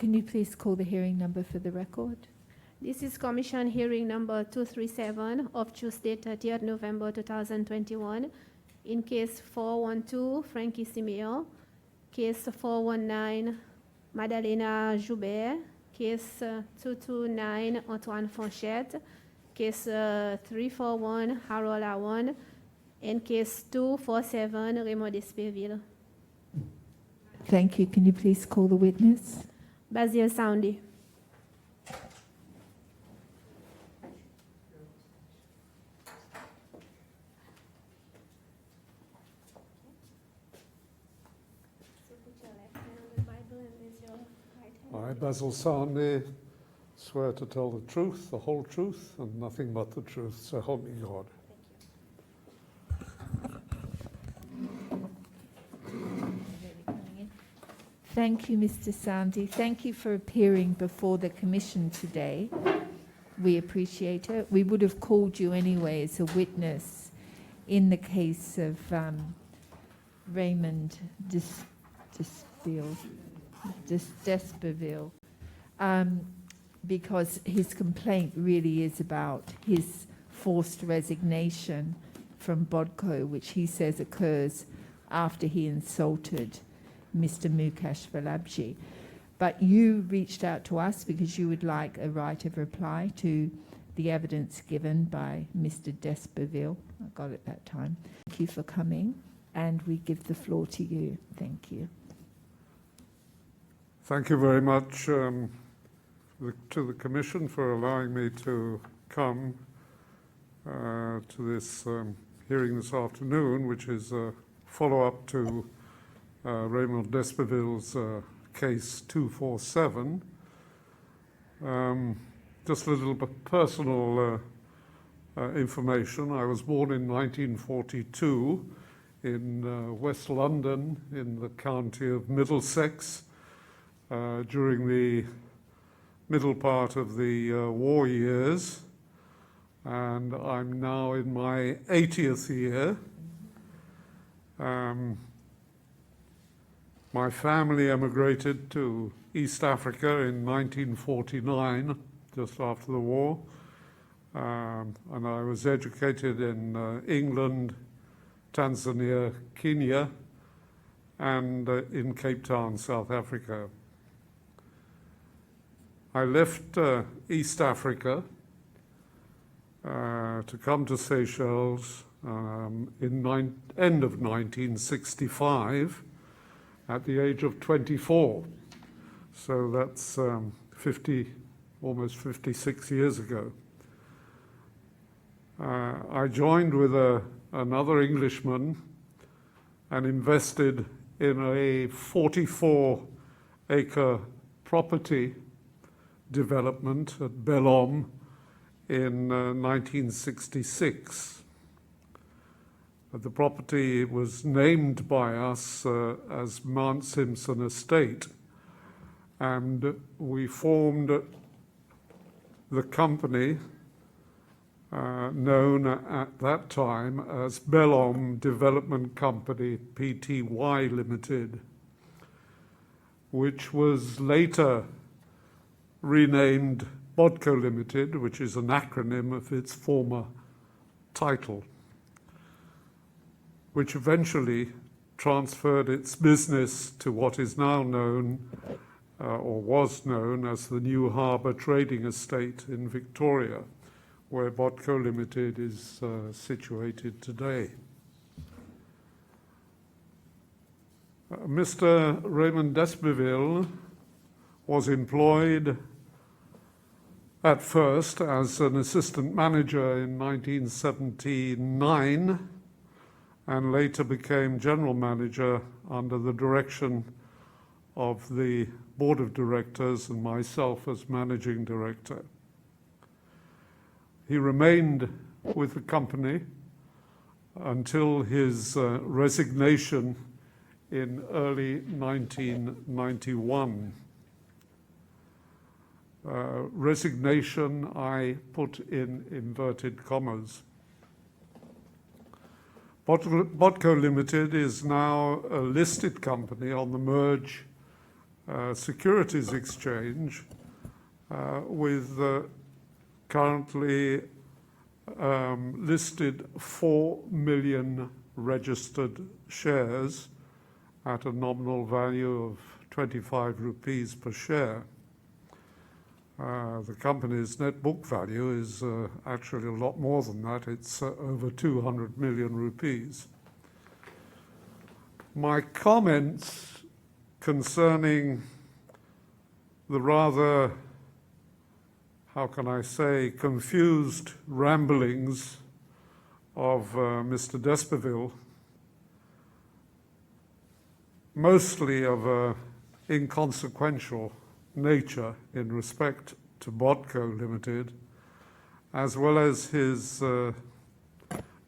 can you please call the hearing number for the record? This is Commission hearing number 237 of Tuesday, 30th November 2021, in case 412 Frankie Simeo, case 419 Madalena Joubert, case 229 Antoine Fonchette, case 341 Harold Awan, and case 247 Raymond Despeville. Thank you. Can you please call the witness? Basil Soundy. I, Basil Sandy, swear to tell the truth, the whole truth, and nothing but the truth, so help me God. Thank you, Mr. Sandy. Thank you for appearing before the Commission today. We appreciate it. We would have called you anyway as a witness in the case of Raymond Despeville, because his complaint really is about his forced resignation from botco, which he says occurs after he insulted Mr. Mukesh Valabji. But you reached out to us because you would like a right of reply to the evidence given by Mr. Despeville. I got it that time. Thank you for coming, and we give the floor to you. Thank you. Thank you very much to the Commission for allowing me to come to this hearing this afternoon, which is a follow-up to Raymond Despeville's case 247. Just a little bit personal information. I was born in 1942 in West London in the county of Middlesex during the middle part of the war years, and I'm now in my 80th year. My family emigrated to East Africa in 1949, just after the war, and I was educated in England, Tanzania, Kenya, and in Cape Town, South Africa. I left East Africa to come to Seychelles in end of 1965 at the age of 24. So that's almost 56 years ago. I joined with another Englishman and invested in a 44-acre property development at Bellom in 1966. The property was named by us as Mount Simpson Estate, and we formed the company known at that time as Bellom Development Company Pty Limited, which was later renamed Botco Limited, which is an acronym of its former title, which eventually transferred its business to what is now known, or was known as the New Harbour Trading Estate in Victoria, where Botco Limited is situated today. Mr. Raymond Despeville was employed at first as an assistant manager in 1979, and later became general manager under the direction of the board of directors and myself as managing director. He remained with the company until his resignation in early 1991. Resignation I put in inverted commas. Botco Limited is now a listed company on the merge securities exchange with currently listed 4 million registered shares at a nominal value of 25 rupees per share. The company's net book value is actually a lot more than that. It's over 200 million rupees. My comments concerning the rather, how can I say, confused ramblings of Mr. d'Espeville, mostly of an inconsequential nature in respect to Botco Limited, as well as his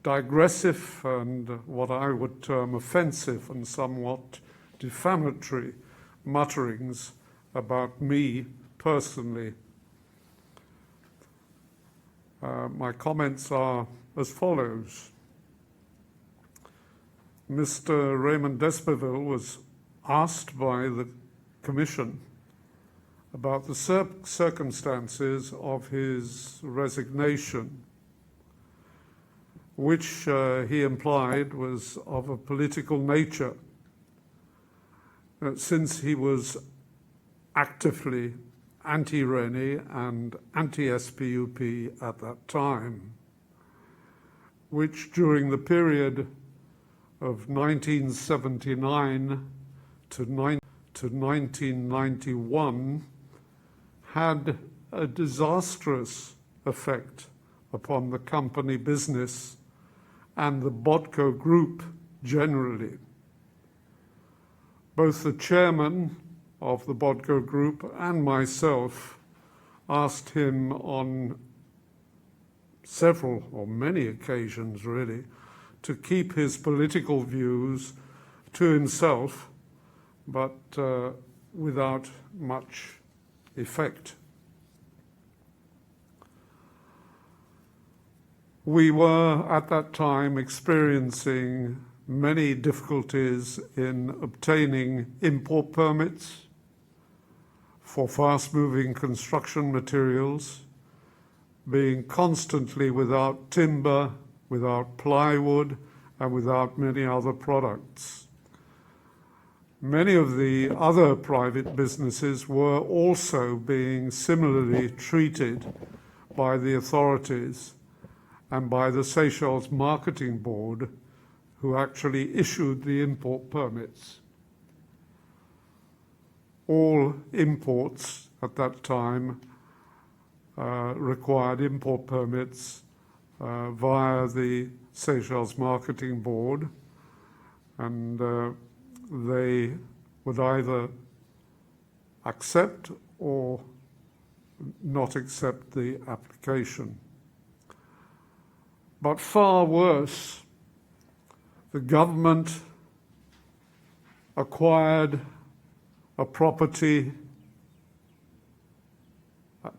digressive and what I would term offensive and somewhat defamatory mutterings about me personally. My comments are as follows. Mr. Raymond d'Espeville was asked by the Commission about the circumstances of his resignation, which he implied was of a political nature, since he was actively anti-RENI and anti-SPUP at that time, which during the period of 1979 to 1991 had a disastrous effect upon the company business and the Botco Group generally. Both the chairman of the Botco Group and myself asked him on several or many occasions really to keep his political views to himself, but without much effect. We were at that time experiencing many difficulties in obtaining import permits for fast-moving construction materials, being constantly without timber, without plywood, and without many other products. Many of the other private businesses were also being similarly treated by the authorities and by the Seychelles Marketing Board, who actually issued the import permits. All imports at that time required import permits via the Seychelles Marketing Board, and they would either accept or not accept the application. But far worse, the government acquired a property,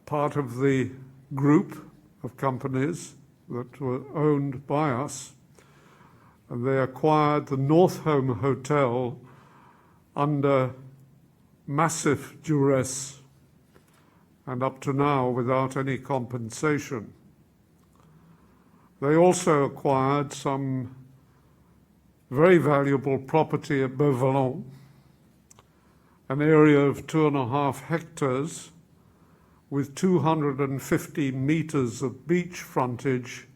part of the group of companies that were owned by us, and they acquired the North Home Hotel under massive duress and up to now without any compensation. They also acquired some very valuable property at Beauvalon, an area of 2.5 hectares with 250 meters of beach frontage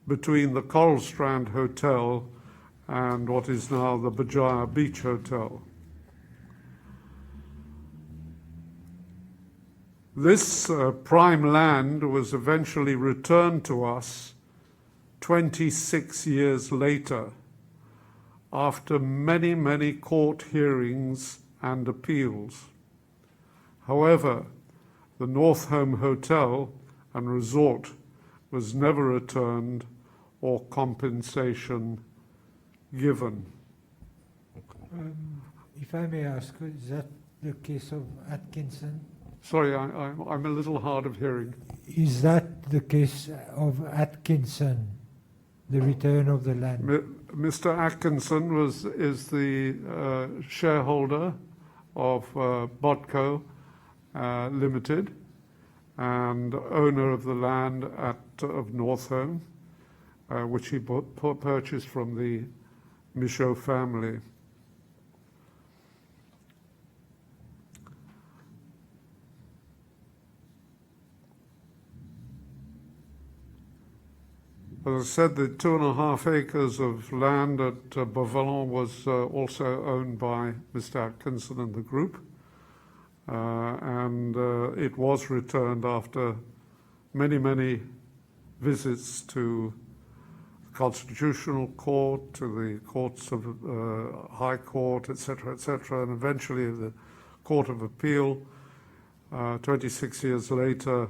between the Coral Strand Hotel and what is now the Bajaya Beach Hotel. This prime land was eventually returned to us 26 years later, after many, many court hearings and appeals. However, the North Home Hotel and Resort was never returned or compensation given. If I may ask, is that the case of Atkinson? Sorry, I'm a little hard of hearing. Is that the case of Atkinson, the return of the land? Mr. Atkinson is the shareholder of Botco Limited and owner of the land of Northholme, which he purchased from the Michaud family. As I said, the 2.5 acres of land at Beauvalon was also owned by Mr. Atkinson and the group, and it was returned after many, many visits to the Constitutional Court, to the courts of High Court, etc., and eventually the Court of Appeal, 26 years later,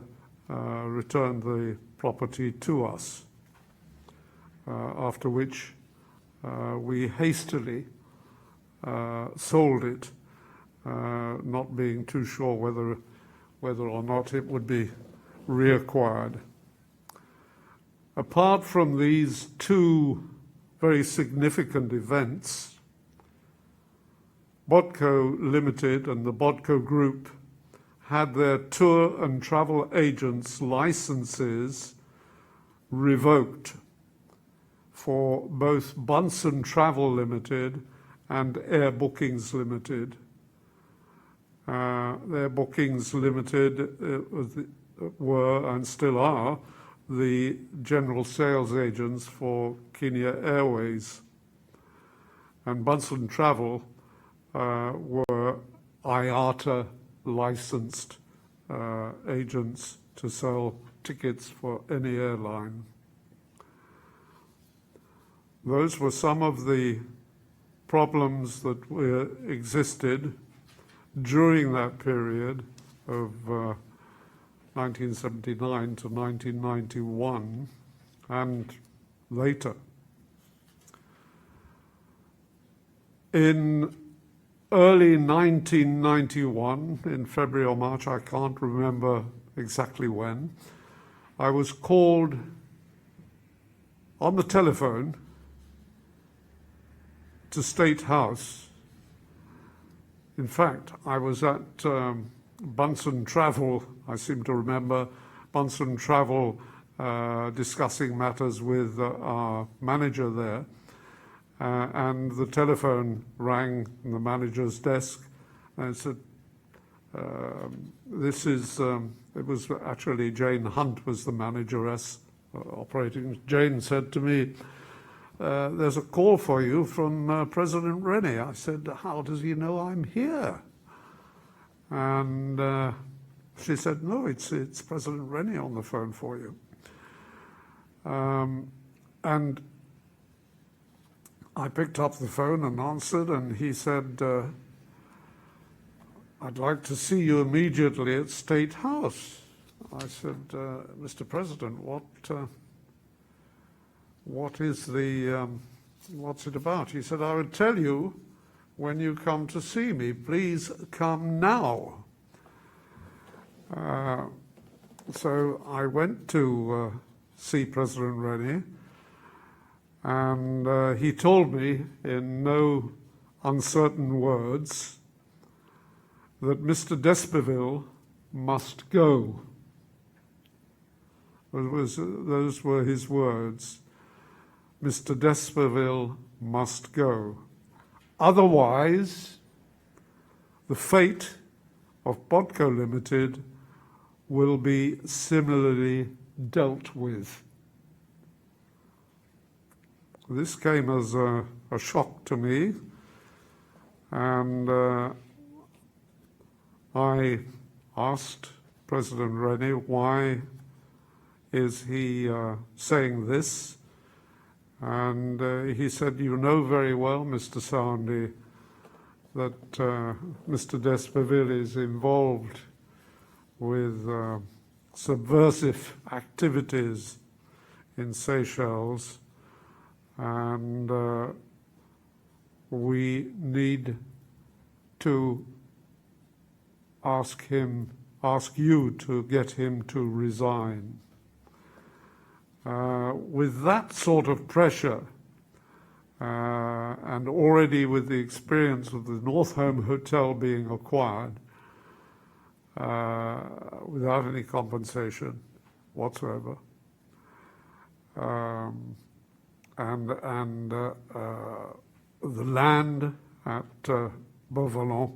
returned the property to us. After which we hastily sold it, not being too sure whether or not it would be reacquired. Apart from these two very significant events, Botco Limited and the Botco Group had their tour and travel agents' licenses revoked for both Bunsen Travel Limited and Air Bookings Limited. Air Bookings Limited were and still are the general sales agents for Kenya Airways, and Bunsen Travel were IATA licensed agents to sell tickets for any airline. Those were some of the problems that existed during that period of 1979 to 1991 and later. In early 1991, in February or March, I can't remember exactly when, I was called on the telephone to State House. In fact, I was at Bunsen Travel, I seem to remember, Bunsen Travel discussing matters with our manager there, and the telephone rang in the manager's desk, and said, this is, it was actually Jane Hunt was the manageress operating. Jane said to me, there's a call for you from President Rennie. I said, how does he know I'm here? And she said, no, it's President Rennie on the phone for you. And I picked up the phone and answered, and he said, I'd like to see you immediately at State House. I said, Mr. President, what is the, what's it about? He said, I would tell you when you come to see me. Please come now. So I went to see President Rennie, and he told me in no uncertain words that Mr. d'Esberville must go. Those were his words. Mr. d'Esberville must go. Otherwise, the fate of Botco Limited will be similarly dealt with. This came as a shock to me, and I asked President Rennie, why is he saying this? And he said, you know very well, Mr. Soundy, that Mr. d'Esberville is involved with subversive activities in Seychelles, and we need to ask you to get him to resign. With that sort of pressure, and already with the experience of the North Home Hotel being acquired without any compensation whatsoever, and the land at Beauvalon,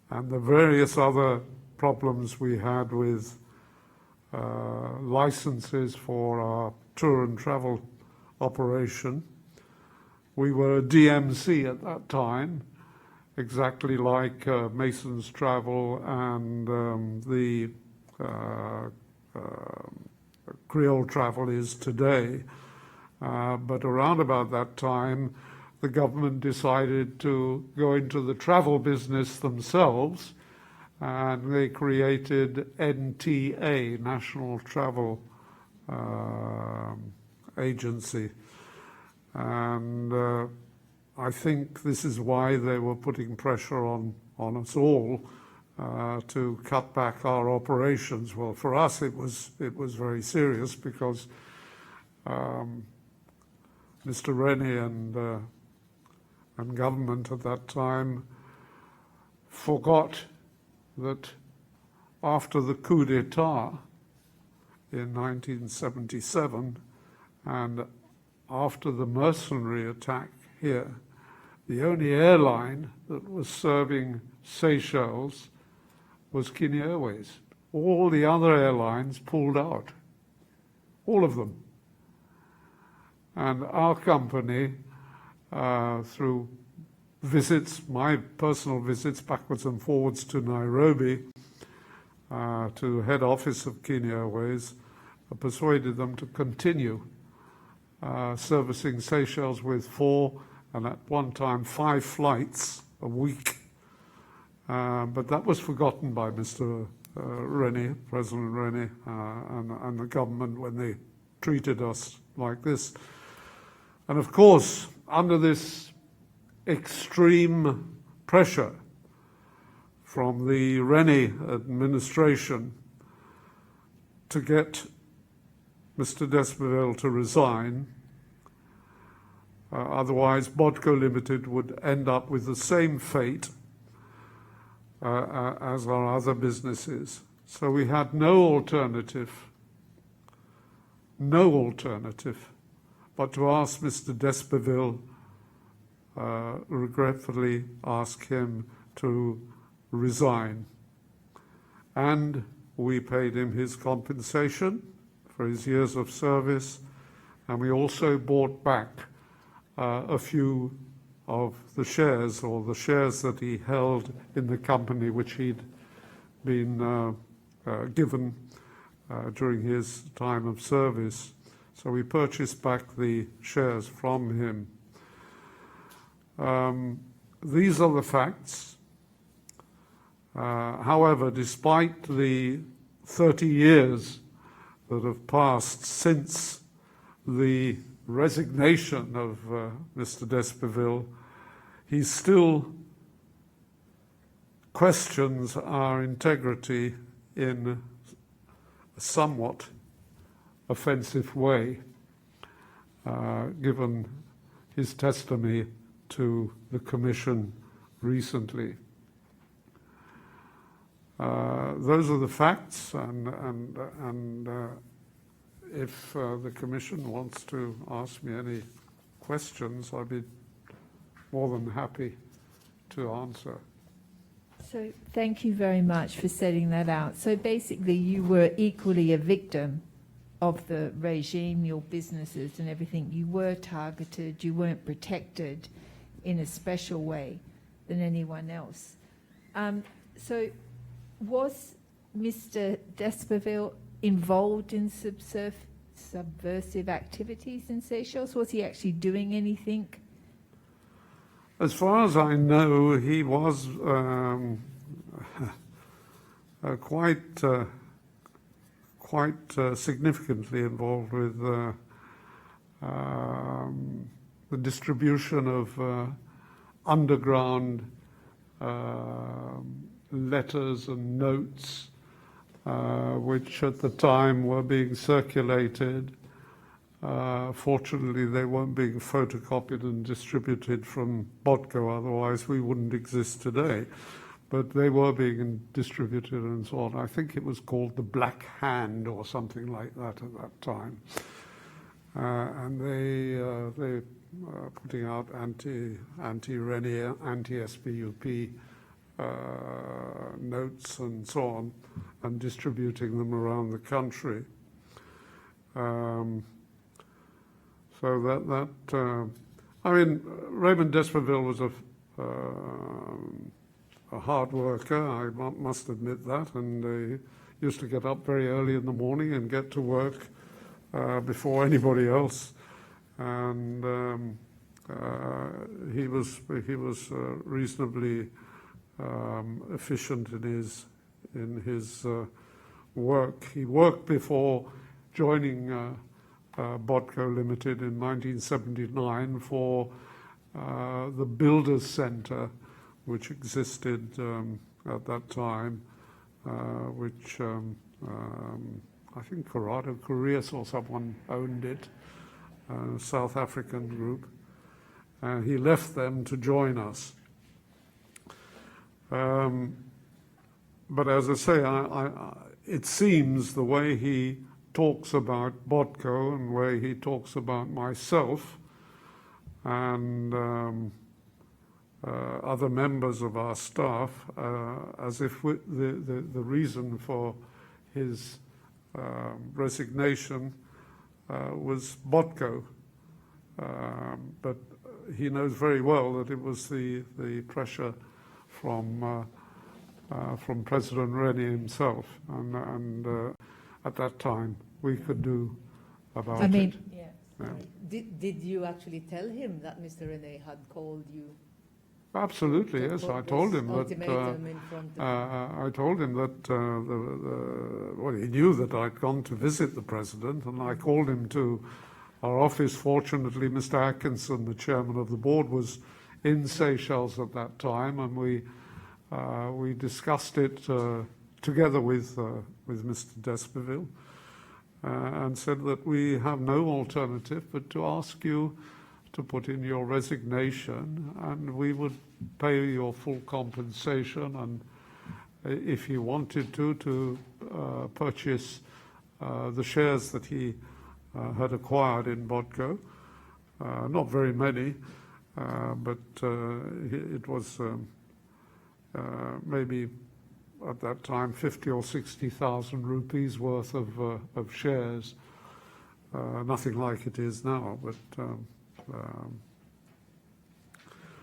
and the various other problems we had with licenses for our tour and travel operation. We were a DMC at that time, exactly like Mason's Travel and the Creole Travel is today. But around about that time, the government decided to go into the travel business themselves, and they created NTA, National Travel Agency. And I think this is why they were putting pressure on us all to cut back our operations. Well, for us it was very serious because Mr. Rennie and government at that time forgot that after the coup d'etat in 1977 and after the mercenary attack here, the only airline that was serving Seychelles was Kenya Airways. All the other airlines pulled out, all of them. And our company, through visits, my personal visits backwards and forwards to Nairobi, to head office of Kenya Airways, persuaded them to continue servicing Seychelles with 4 and at one time 5 flights a week. But that was forgotten by Mr. Rennie, President Rennie, and the government when they treated us like this. And of course, under this extreme pressure from the Rennie administration to get Mr. d'Espaville to resign, otherwise Botco Limited would end up with the same fate as our other businesses. So we had no alternative but to ask Mr. d'Espaville, regretfully ask him to resign. And we paid him his compensation for his years of service, and we also bought back a few of the shares, or the shares that he held in the company which he'd been given during his time of service. So we purchased back the shares from him. These are the facts. However, despite the 30 years that have passed since the resignation of Mr. d'Espaville, he still questions our integrity in a somewhat offensive way, given his testimony to the Commission recently. Those are the facts, and if the Commission wants to ask me any questions, I'd be more than happy to answer. So thank you very much for setting that out. So basically you were equally a victim of the regime, your businesses and everything. You were targeted, you weren't protected in a special way than anyone else. So was Mr. d'Espaville involved in subversive activities in Seychelles? Was he actually doing anything? As far as I know, he was quite significantly involved with the distribution of underground letters and notes, which at the time were being circulated Fortunately, they weren't being photocopied and distributed from botco, otherwise we wouldn't exist today. But they were being distributed and so on. I think it was called the Black Hand or something like that at that time. And they putting out anti-Rene, anti-SBUP notes and so on, and distributing them around the country. So that I mean, Raymond d'Esberville was a hard worker, I must admit that, and he used to get up very early in the morning and get to work before anybody else. And he was reasonably efficient in his work. He worked before joining Botco Limited in 1979 for the Builders Centre, which existed at that time, which I think Corrado Correas or someone owned it, a South African group. He left them to join us. But as I say, it seems the way he talks about Botco and the way he talks about myself and other members of our staff, as if the reason for his resignation was Botco. But he knows very well that it was the pressure from President Rene himself, and at that time we could do about it. Yeah. Yeah. Did you actually tell him that Mr. Rene had called you? Absolutely, to yes. put I told this him that. ultimatum in front of I told him that. Well, he knew that I'd gone to visit the president, and I called him to our office. Fortunately, Mr. Atkinson, the chairman of the board, was in Seychelles at that time, and we discussed it together with Mr. d'Esberville, and said that we have no alternative but to ask you to put in your resignation, and we would pay your full compensation, and if he wanted to purchase the shares that he had acquired in Botco, not very many, but it was maybe at that time 50 or 60,000 rupees worth of shares. Nothing like it is now, but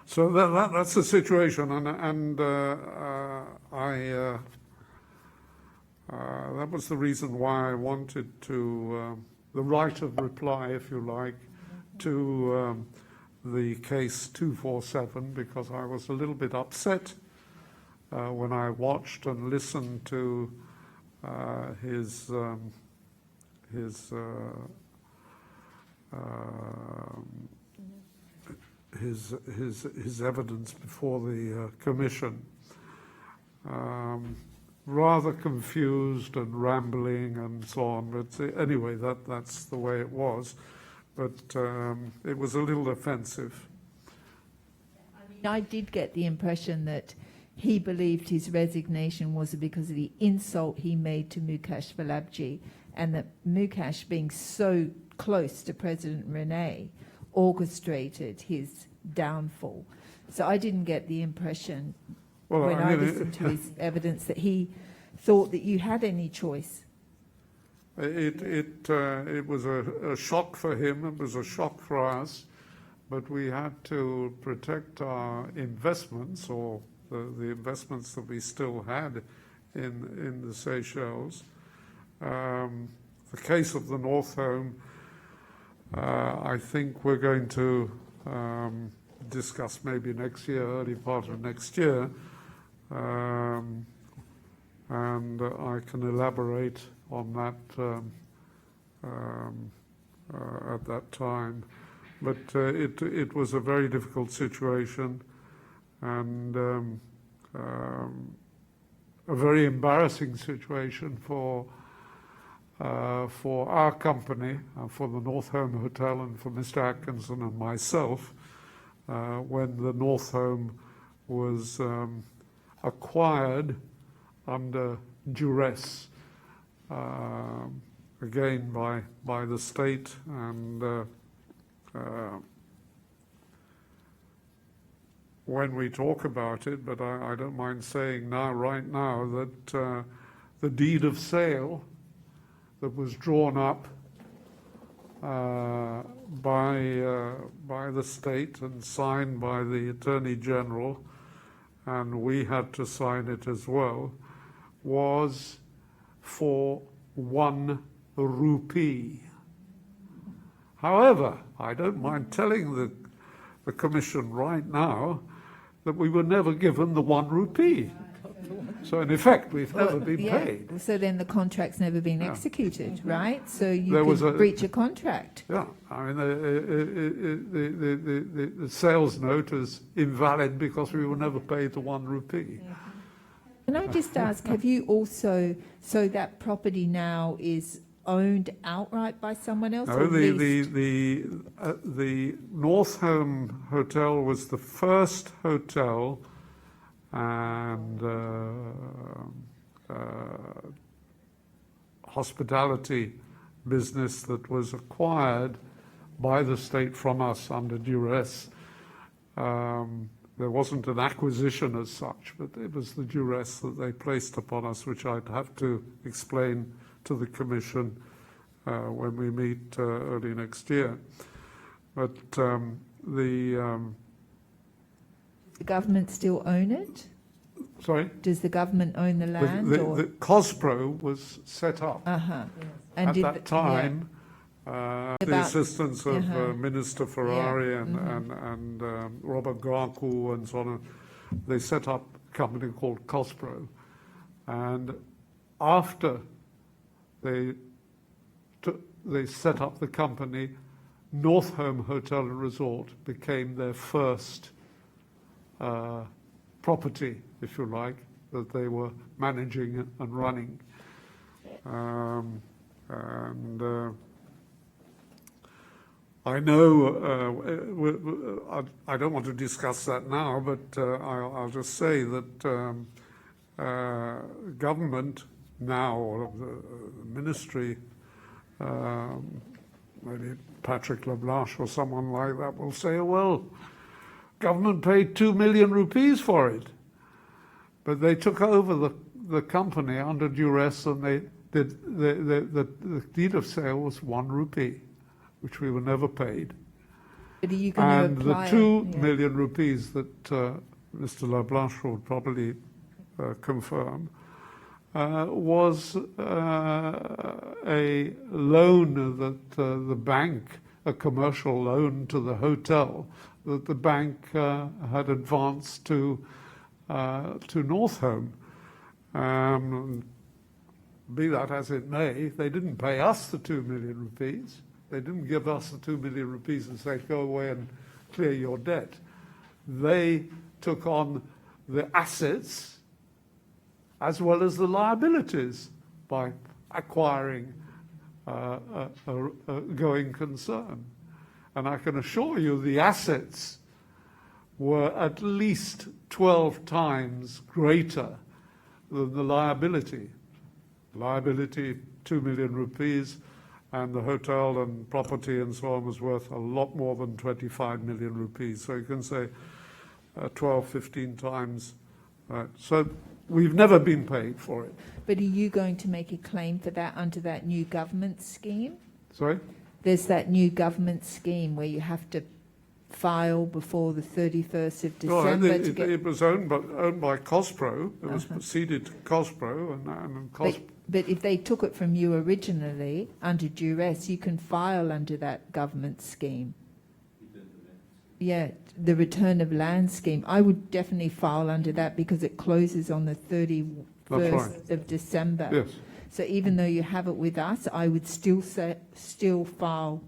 so that's the situation, and that was the reason why I wanted to the right of reply, if you like, to the case 247, because I was a little bit upset when I watched and listened to his evidence before the commission. Rather confused and rambling and so on, but anyway, that's the way it was. But it was a little offensive. I did get the impression that he believed his resignation was because of the insult he made to Mukesh Valabji, and that Mukesh, being so close to President Rene, orchestrated his downfall. So I didn't get the impression when I listened to his evidence that he thought that you had any choice. It was a shock for him. It was a shock for us, but we had to protect our investments, or the investments that we still had in the Seychelles. The case of the North Home, I think we're going to discuss maybe next year, early part of next year, and I can elaborate on that at that time. But it was a very difficult situation, and a very embarrassing situation for for our company, for the North Home Hotel and for Mr. Atkinson and myself, when the North Home was acquired under duress, again by the state, and when we talk about it, but I don't mind saying now, right now, that the deed of sale that was drawn up by the state and signed by the Attorney General, and we had to sign it as well, was for 1 rupee. However, I don't mind telling the Commission right now that we were never given the 1 rupee. So in effect, we've never been paid. So then the contract's never been executed, right? So you There was could breach a contract. Yeah, I mean, the sales note is invalid because we were never paid the 1 rupee. Can I just ask, have you also, so that property now is owned outright by someone else? No, or leased? the North Home Hotel was the first hotel and hospitality business that was acquired by the state from us under duress. There wasn't an acquisition as such, but it was the duress that they placed upon us, which I'd have to explain to the Commission when we meet early next year. But The government still own it? sorry? Does the government own the land? or? The COSPRO was set up Uh-huh. at that time. The About- assistance of uh-huh. Minister Ferrari Yeah, and Robert Garku and so on, they set up a company called COSPRO. And after they set up the company, North Home Hotel and Resort became their first property, if you like, that they were managing and running. I know, I don't want to discuss that now, but I'll just say that government now, or the ministry, maybe Patrick LeBlanche or someone like that will say, oh, well, government paid 2 million rupees for it. But they took over the company under duress, and the deed of sale was 1 rupee, which we were never paid. But are you going to And the apply 2 million rupees that Mr. LeBlanche will probably confirm was a loan that the bank, a commercial loan to the hotel, that the bank had advanced to North Home. Be that as it may, they didn't pay us the 2 million rupees. They didn't give us the 2 million rupees and say, go away and clear your debt. They took on the assets as well as the liabilities by acquiring a going concern. And I can assure you the assets were at least 12 times greater than the liability. Liability, 2 million rupees, and the hotel and property and so on was worth a lot more than 25 million rupees. So you can say 12, 15 times. So we've never been paid for it. But are you going to make a claim for that under that new government scheme? Sorry? There's that new government scheme where you have to file before the 31st of December to get... It was owned by COSPRO. It was ceded to COSPRO, and But if they took it from you originally under duress, you can file under that government scheme. Yeah, the return of land scheme. I would definitely file under that because it closes on the 31st of December. Yes. So even though you have it with us, I would still file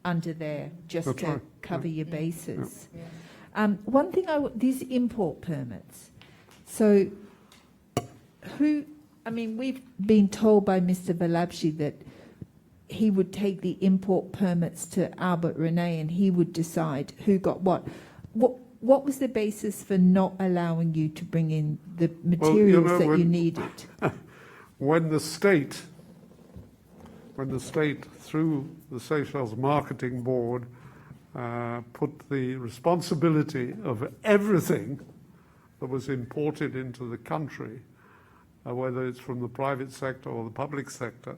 under there just That's to right. cover your bases. One thing these import permits. So who I mean, we've been told by Mr. Valabshi that he would take the import permits to Albert Rene and he would decide who got what. What was the basis for not allowing you to bring in the materials that you needed? When the state, through the Seychelles Marketing Board, put the responsibility of everything that was imported into the country, whether it's from the private sector or the public sector,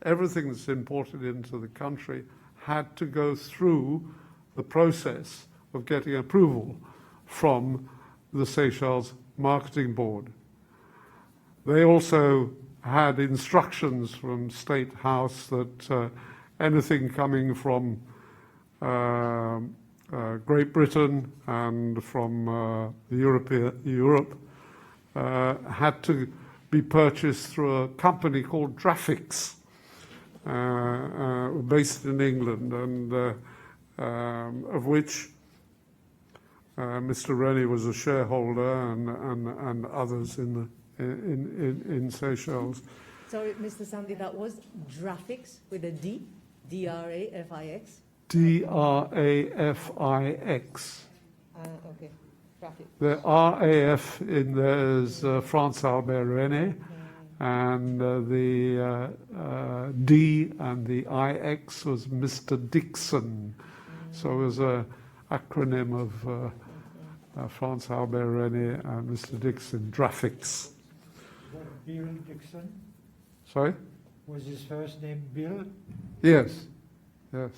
everything that's imported into the country had to go through the process of getting approval from the Seychelles Marketing Board. They also had instructions from State House that anything coming from Great Britain and from Europe had to be purchased through a company called Drafix, based in England, and of which Mr. Rennie was a shareholder, and others in Seychelles. Sorry, Mr. Sandy, that was Drafix with a D, D-R-A-F-I-X? D-R-A-F-I-X. Okay, Drafix. The R-A-F in there is France Albert Rene, and the D and the I-X was Mr. Dixon. So it was an acronym of France Albert Rene and Mr. Dixon, Drafix. Bill Dixon? Sorry? Was his first name Bill? Yes, yes,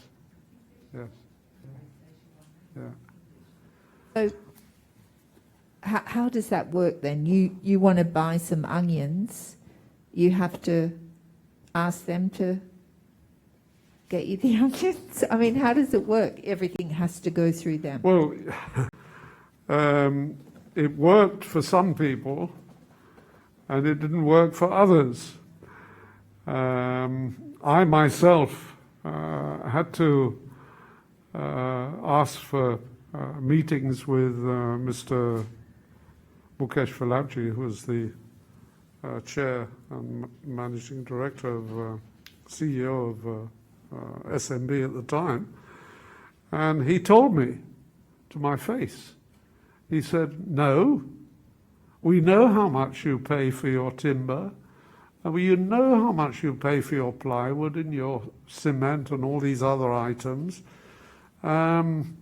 yes, yeah. So how does that work then? You want to buy some onions, you have to ask them to get you the onions? I mean, how does it work? Everything has to go through them. Well, it worked for some people, and it didn't work for others. I myself had to ask for meetings with Mr. Mukesh Valabji, who was the chair and managing director of CEO of SMB at the time, and he told me to my face, he said, "No, we know how much you pay for your timber, and we know how much you pay for your plywood and your cement and all these other items, and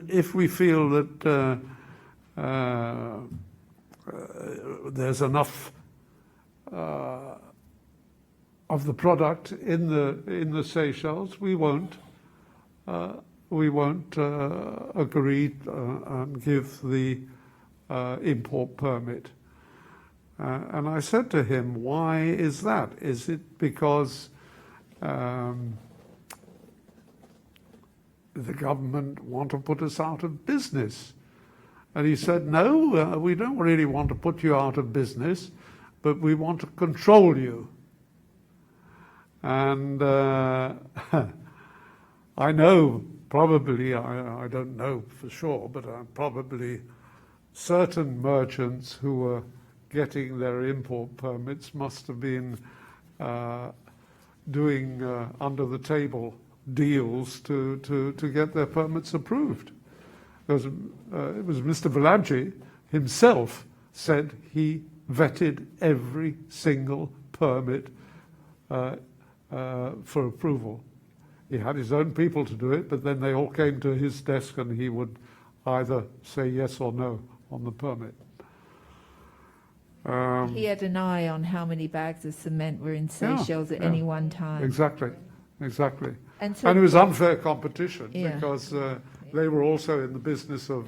if we feel that there's enough of the product in the Seychelles, we won't agree and give the import permit." And I said to him, "Why is that? Is it because the government want to put us out of business?" And he said, "No, we don't really want to put you out of business, but we want to control you." And I know, probably, I don't know for sure, but probably certain merchants who were getting their import permits must have been doing under-the-table deals to get their permits approved. It was Mr. Valabji himself said he vetted every single permit for approval. He had his own people to do it, but then they all came to his desk and he would either say yes or no on the permit. He had an eye on how many bags of cement were in Seychelles at any one time. Exactly, exactly. And so And it was unfair competition Yeah. because they were also in the business of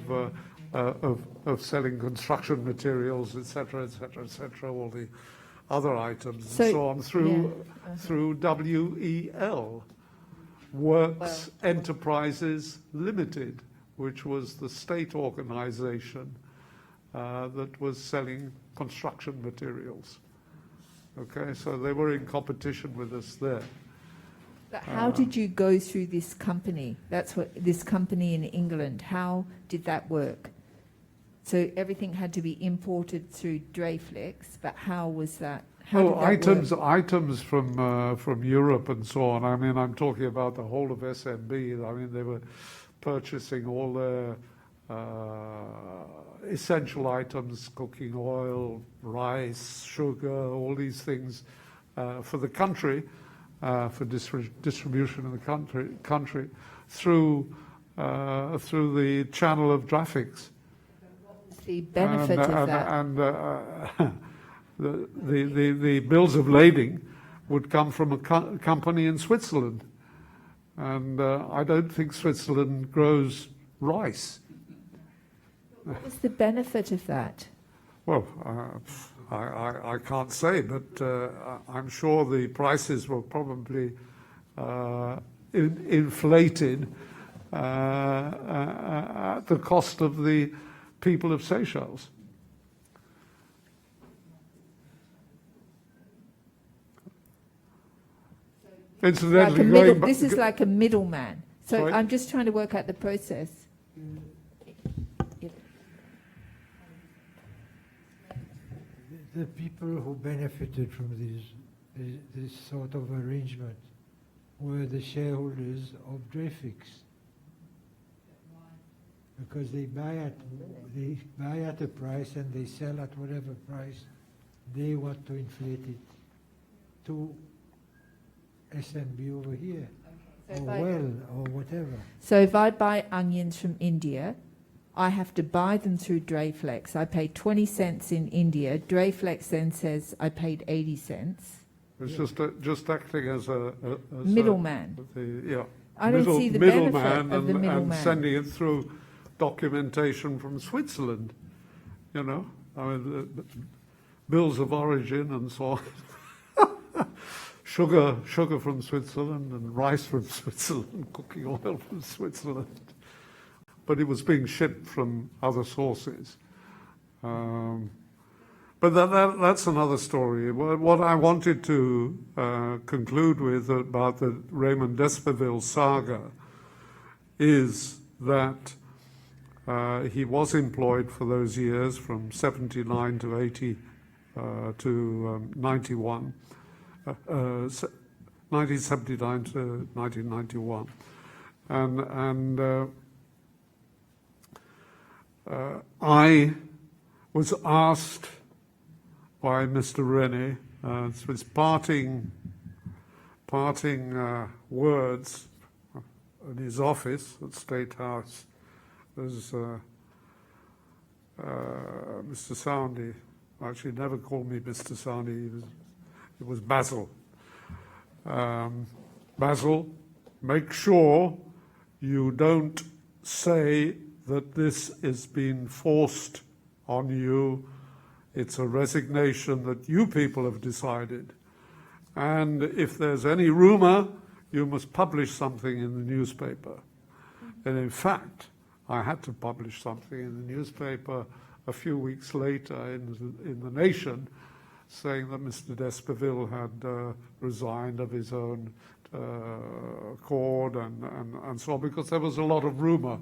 selling construction materials, etc., etc., etc., all the other items So- and so on through WEL, Works Enterprises Limited, which was the state organization that was selling construction materials. Okay, so they were in competition with us there. But how did you go through this company? That's what this company in England. How did that work? So everything had to be imported through Drayflex, but how was that? How Oh, did that work? items from Europe and so on. I mean, I'm talking about the whole of SMB. I mean, they were purchasing all their essential items, cooking oil, rice, sugar, all these things for the country, for distribution in the country through the channel of Drafix. The benefit of that. And the bills of lading would come from a company in Switzerland. And I don't think Switzerland grows rice. What was the benefit of that? Well, I can't say, but I'm sure the prices were probably inflated at the cost of the people of Seychelles. Incidentally, This is like a middleman. So Sorry? I'm just trying to work out the process. The people who benefited from this sort of arrangement were the shareholders of Dreyfix, because they buy at a price and they sell at whatever price they want to inflate it to SMB over here, So or well, or whatever. So if I buy onions from India, I have to buy them through Drayflex. I pay 20 cents in India. Drayflex then says I paid 80 cents. it's just acting as a Middleman. Yeah. I don't see the benefit of the and middleman. sending it through documentation from Switzerland. You know, I mean, the bills of origin and so on. Sugar from Switzerland and rice from Switzerland, cooking oil from Switzerland. But it was being shipped from other sources. But that's another story. What I wanted to conclude with about the Raymond d'Esberville saga is that he was employed for those years from 79 to 80 to 91. 1979 to 1991, and I was asked by Mr. Rennie, it was parting words in his office at State House. There's Mr. Soundy. Actually, never called me Mr. Soundy. It was Basil. Basil, make sure you don't say that this is being forced on you. It's a resignation that you people have decided. And if there's any rumor, you must publish something in the newspaper. And in fact, I had to publish something in the newspaper a few weeks later in the Nation, saying that Mr. d'Esberville had resigned of his own accord and so on, because there was a lot of rumor,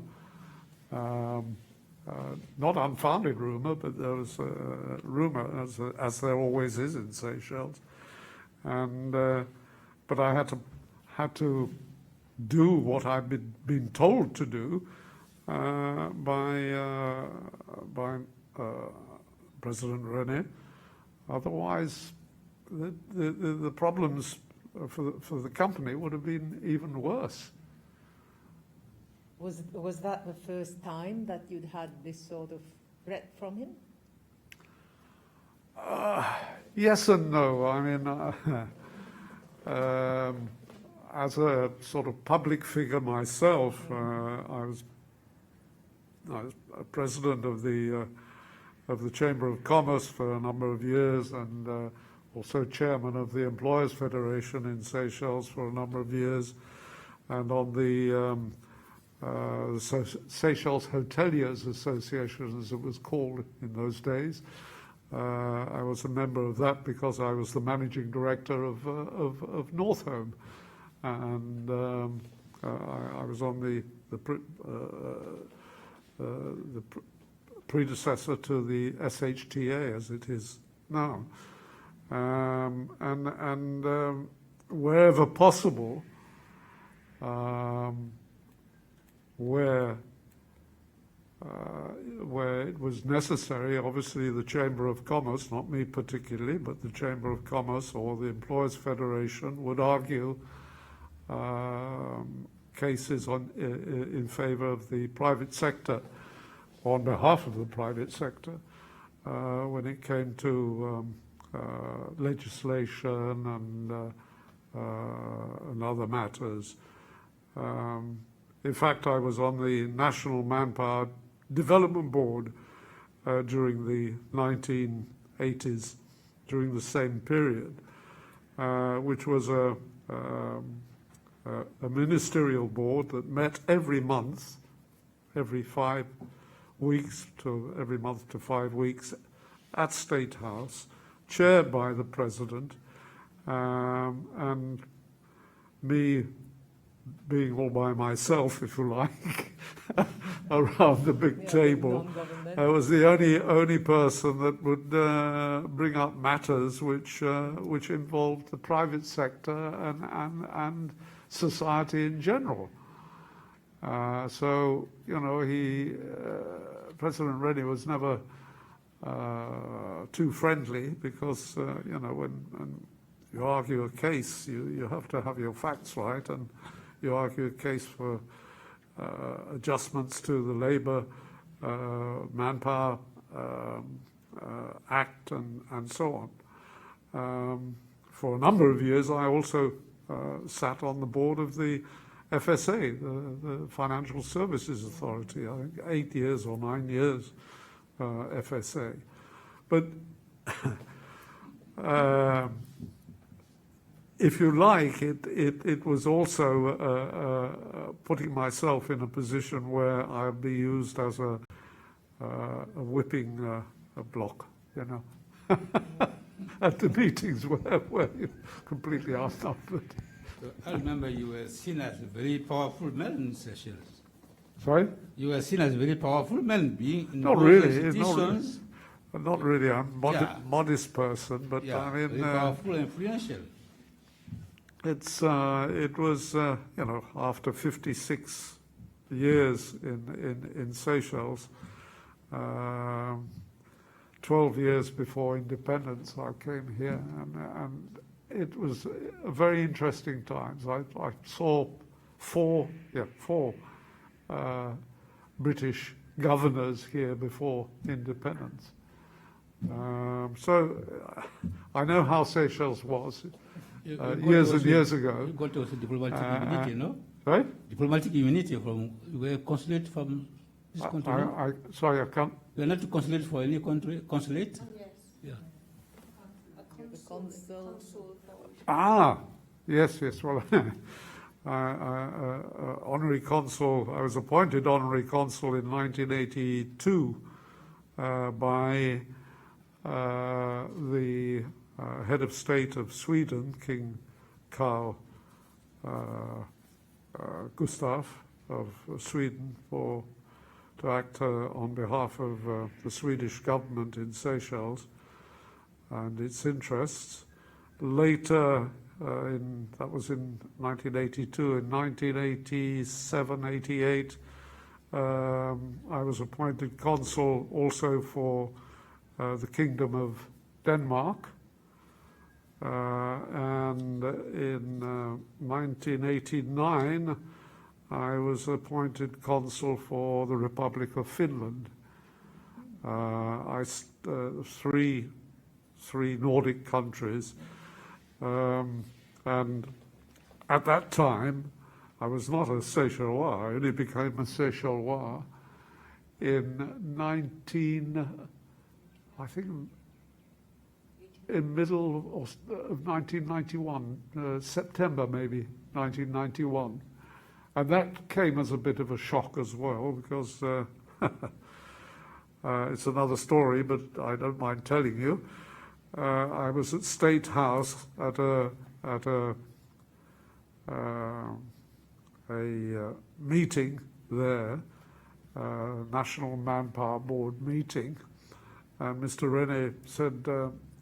not unfounded rumor, but there was rumor, as there always is in Seychelles. And but I had to do what I'd been told to do by President Rennie. Otherwise, the problems for the company would have been even worse. Was that the first time that you'd had this sort of threat from him? Yes and no. I mean, as a sort of public figure myself, I was president of the Chamber of Commerce for a number of years, and also chairman of the Employers Federation in Seychelles for a number of years, and on the Seychelles Hoteliers Association, as it was called in those days. I was a member of that because I was the managing director of Northholm, and I was on the predecessor to the SHTA as it is now. And wherever possible, where it was necessary, obviously the Chamber of Commerce, not me particularly, but the Chamber of Commerce or the Employers Federation would argue cases in favor of the private sector, on behalf of the private sector, when it came to legislation and other matters. In fact, I was on the National Manpower Development Board during the 1980s, during the same period, which was a ministerial board that met every month, every 5 weeks to every month to 5 weeks at State House, chaired by the President, and me being all by myself, if you like, around the big table. I was the only person that would bring up matters which involved the private sector and society in general. So, you know, President Rennie was never too friendly because, you know, when you argue a case, you have to have your facts right, and you argue a case for adjustments to the Labour Manpower Act and so on. For a number of years, I also sat on the board of the FSA, the Financial Services Authority, I think 8 years or 9 years, FSA. But if you like, it was also putting myself in a position where I'd be used as a whipping block, you know, at the meetings where you're completely outnumbered. So I remember you were seen as a very powerful man in Seychelles. Sorry? You were seen as a very powerful man, being in Not those really. institutions. Not really. I'm a modest person, but Yeah, I mean, very powerful and influential. it was you know, after 56 years in Seychelles, 12 years before independence, I came here, and it was a very interesting times. I saw four British governors here before independence. So I know how Seychelles was years and years ago. You got also diplomatic immunity, no? Right? Diplomatic immunity from, you were consulate from this country, no? Sorry, I can't. You are not consulate for any country, consulate? Yes. Yeah. The consul. Yes. Well, honorary consul. I was appointed honorary consul in 1982 by the head of state of Sweden, King Carl Gustaf of Sweden, to act on behalf of the Swedish government in Seychelles and its interests. Later, that was in 1982. In 1987, 88, I was appointed consul also for the Kingdom of Denmark. And in 1989, I was appointed consul for the Republic of Finland. Three Nordic countries. And at that time, I was not a Seychellois. I only became a Seychellois in middle of 1991, September maybe, 1991. And that came as a bit of a shock as well, because it's another story, but I don't mind telling you. I was at State House at a meeting there, National Manpower Board meeting, and Mr. Rene said,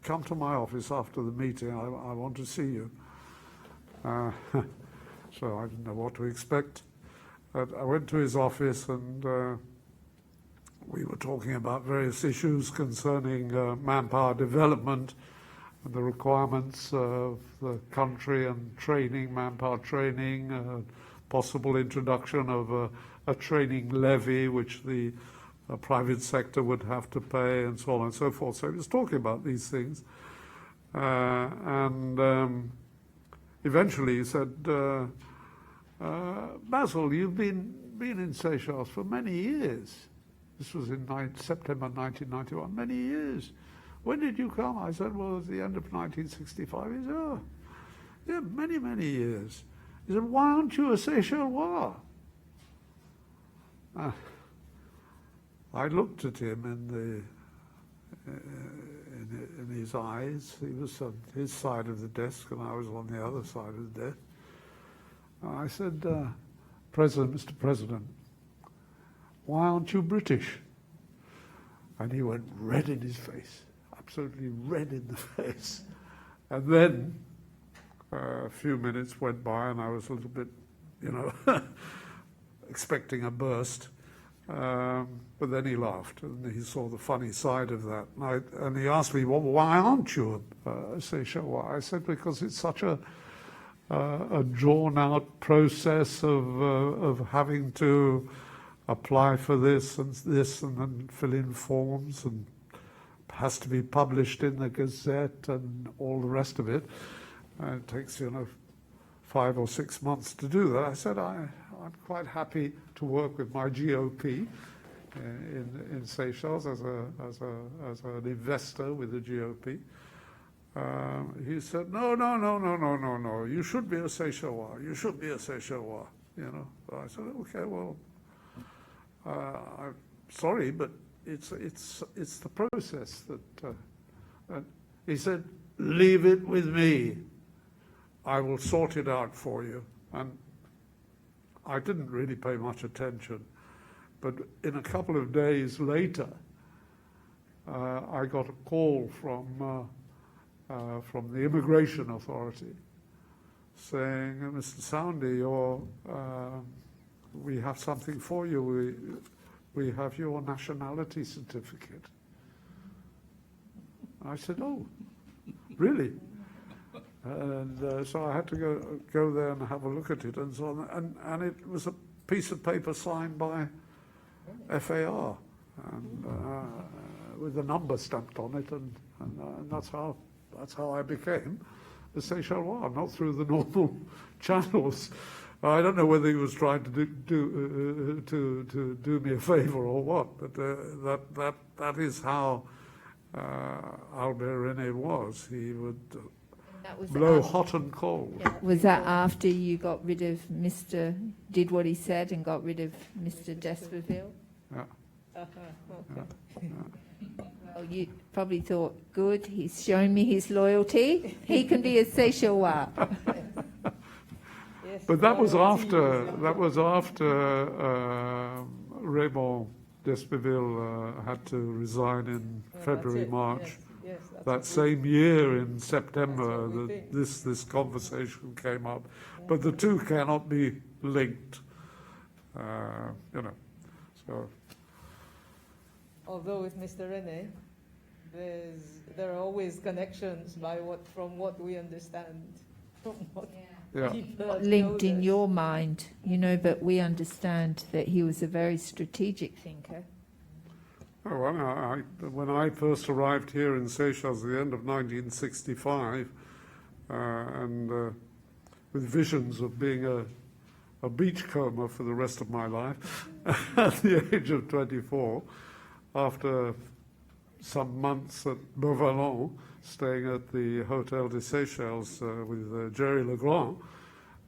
come to my office after the meeting, I want to see you. So I didn't know what to expect. But I went to his office, and we were talking about various issues concerning manpower development and the requirements of the country and training, manpower training, possible introduction of a training levy which the private sector would have to pay, and so on and so forth. So he was talking about these things. And eventually he said, Basil, you've been in Seychelles for many years. This was in September 1991, many years. When did you come? I said, well, at the end of 1965. He said, oh, yeah, many, many years. He said, why aren't you a Seychellois? I looked at him in his eyes. He was on his side of the desk, and I was on the other side of the desk. And I said, Mr. President, why aren't you British? And he went red in his face, absolutely red in the face. And then a few minutes went by, and I was a little bit, expecting a burst. But then he laughed, and he saw the funny side of that. And he asked me, well, why aren't you a Seychellois? I said, because it's such a drawn-out process of having to apply for this, and then fill in forms, and has to be published in the Gazette and all the rest of it. It takes, 5 or 6 months to do that. I said, I'm quite happy to work with my GOP in Seychelles as an investor with the GOP. He said, no, you should be a Seychellois. You should be a Seychellois. So I said, okay, well, I'm sorry, but it's the process that. And he said, leave it with me. I will sort it out for you. And I didn't really pay much attention, but in a couple of days later, I got a call from the immigration authority saying, Mr. Soundy, we have something for you. We have your nationality certificate. I said, oh, really? And so I had to go there and have a look at it and so on. And it was a piece of paper signed by FAR, and with a number stamped on it, and that's how I became a Seychellois, not through the normal channels. I don't know whether he was trying to do me a favour or what, but that is how Albert René was. He would blow hot and cold. Was that after you got rid of did what he said and got rid of Mr. d'Esberville? Yeah. Okay. Well, you probably thought, good, he's shown me his loyalty. He can be a Seychellois. Yes, But that was after Raymond d'Esberville had to resign in February, March. Yes, that's That what same year in September, That's what we think. this conversation came up, but the two cannot be linked. So although with Mr. René, there are always connections from what we understand, from what yeah. people have Linked told in us. your mind, but we understand that he was a very strategic thinker. Oh, well, when I first arrived here in Seychelles at the end of 1965, and with visions of being a beachcomber for the rest of my life, at the age of 24, after some months at Beauvallon, staying at the Hotel de Seychelles with Jerry Legrand,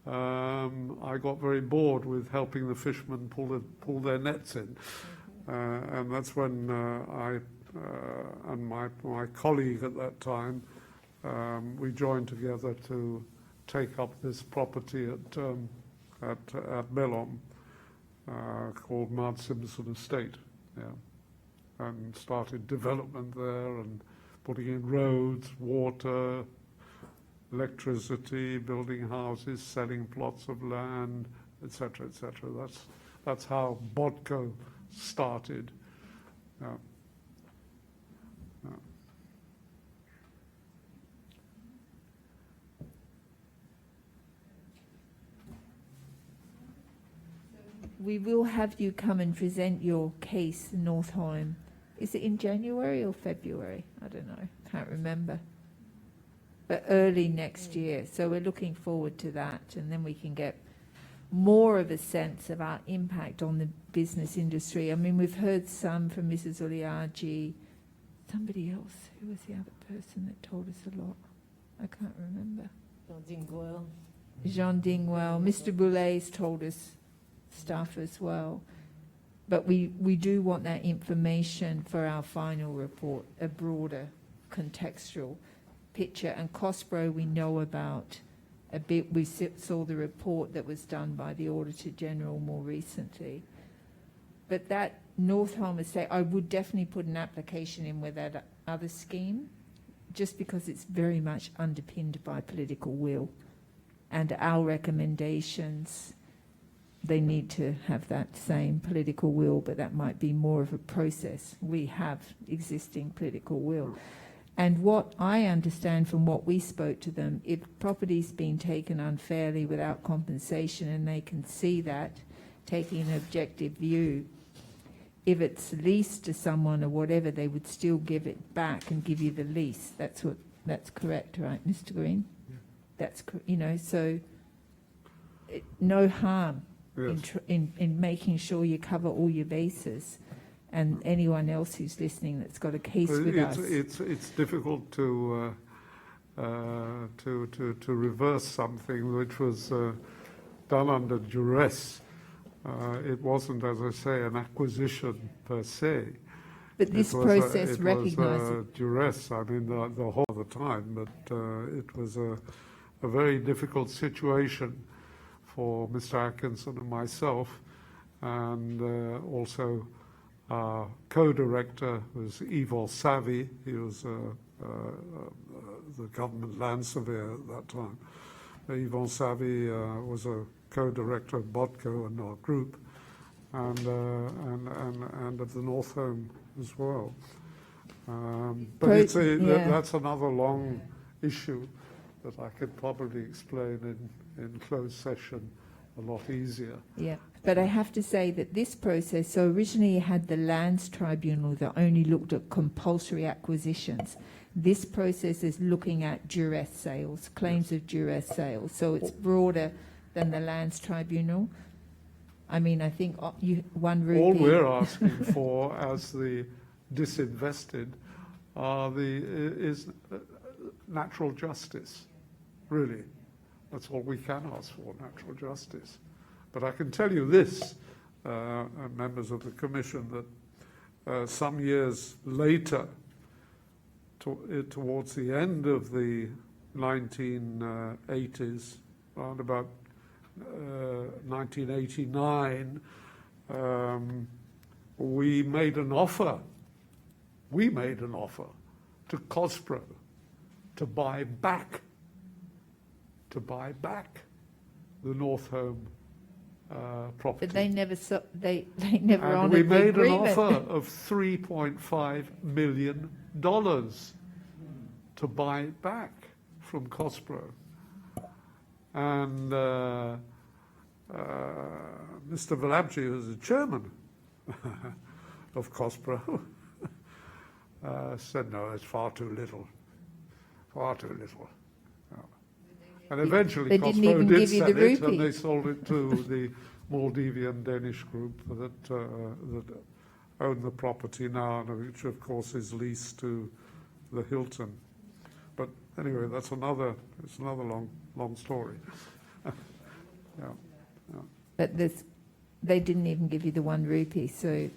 I got very bored with helping the fishermen pull their nets in. And that's when I and my colleague at that time, we joined together to take up this property at Bellom. called Mount Simpson Estate, yeah, and started development there and putting in roads, water, electricity, building houses, selling plots of land, etc., etc. That's how botco started. Yeah. Yeah. We will have you come and present your case in Northolm. Is it in January or February? I don't know. Can't remember. But early next year. So we're looking forward to that, and then we can get more of a sense of our impact on the business industry. I mean, we've heard some from Mrs. Uliagi. Somebody else. Who was the other person that told us a lot? I can't remember. Jean Dingwell. Mr. Boulet's told us stuff as well. But we do want that information for our final report, a broader contextual picture. And COSPRO we know about a bit. We saw the report that was done by the Auditor General more recently. But that Northolm Estate, I would definitely put an application in with that other scheme, just because it's very much underpinned by political will. And our recommendations, they need to have that same political will, but that might be more of a process. We have existing political will. And what I understand from what we spoke to them, if property's been taken unfairly without compensation and they can see that, taking an objective view, if it's leased to someone or whatever, they would still give it back and give you the lease. That's correct, right, Mr. Green? Yeah. That's, so no harm. Yes. In making sure you cover all your bases, and anyone else who's listening that's got a case with us. It's difficult to reverse something which was done under duress. It wasn't, as I say, an acquisition per se. But this process recognises it was duress. I mean, the whole of the time, but it was a very difficult situation for Mr. Atkinson and myself, and also our co-director was Yvon Savy. He was the government land surveyor at that time. Yvon Savy was a co-director of botco and our group, and of the Northolm as well. But that's another long issue that I could probably explain in closed session a lot easier. Yeah, but I have to say that this process, so originally you had the Lands Tribunal that only looked at compulsory acquisitions. This process is looking at duress sales, claims of duress sales. So it's broader than the Lands Tribunal. I mean, I think one rupee. All we're asking for as the disinvested is natural justice, really. That's all we can ask for, natural justice. But I can tell you this, members of the Commission, that some years later, towards the end of the 1980s, around about 1989, we made an offer to COSPRO to buy back the Northolm property. But they never they never and honoured we the made agreement. an offer of $3.5 million to buy it back from COSPRO. And Mr. Valabji, who was the chairman of COSPRO, said, no, it's far too little. And eventually They didn't COSPRO even did give you sell the it, rupee. and they sold it to the Maldivian Danish group that own the property now, and which of course is leased to the Hilton. But anyway, it's another long story. Yeah. But they didn't even give you the 1 rupee, so it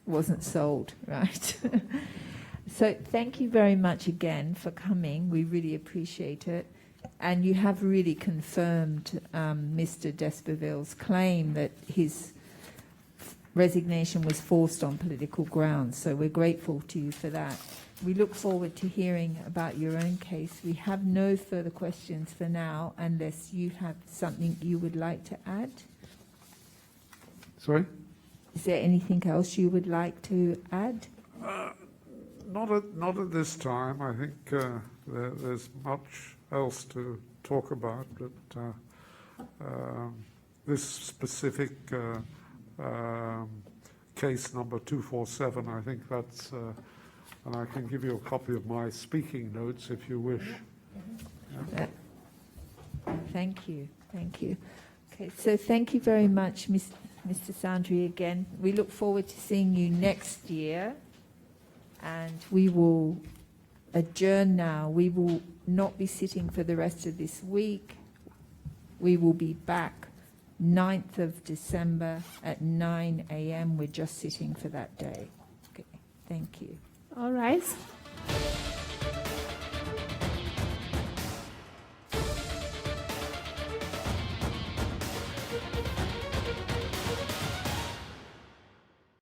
wasn't sold, right? So thank you very much again for coming. We really appreciate it. And you have really confirmed Mr. D'Esberville's claim that his resignation was forced on political grounds. So we're grateful to you for that. We look forward to hearing about your own case. We have no further questions for now, unless you have something you would like to add. Sorry? Is there anything else you would like to add? Not at this time. I think there's much else to talk about, but this specific case number 247, I think that's, and I can give you a copy of my speaking notes if you wish. Thank you. Thank you. Okay, so thank you very much, Mr. Sandri, again. We look forward to seeing you next year, and we will adjourn now. We will not be sitting for the rest of this week. We will be back 9th of December at 9 a.m. We're just sitting for that day. Okay, thank you. All rise.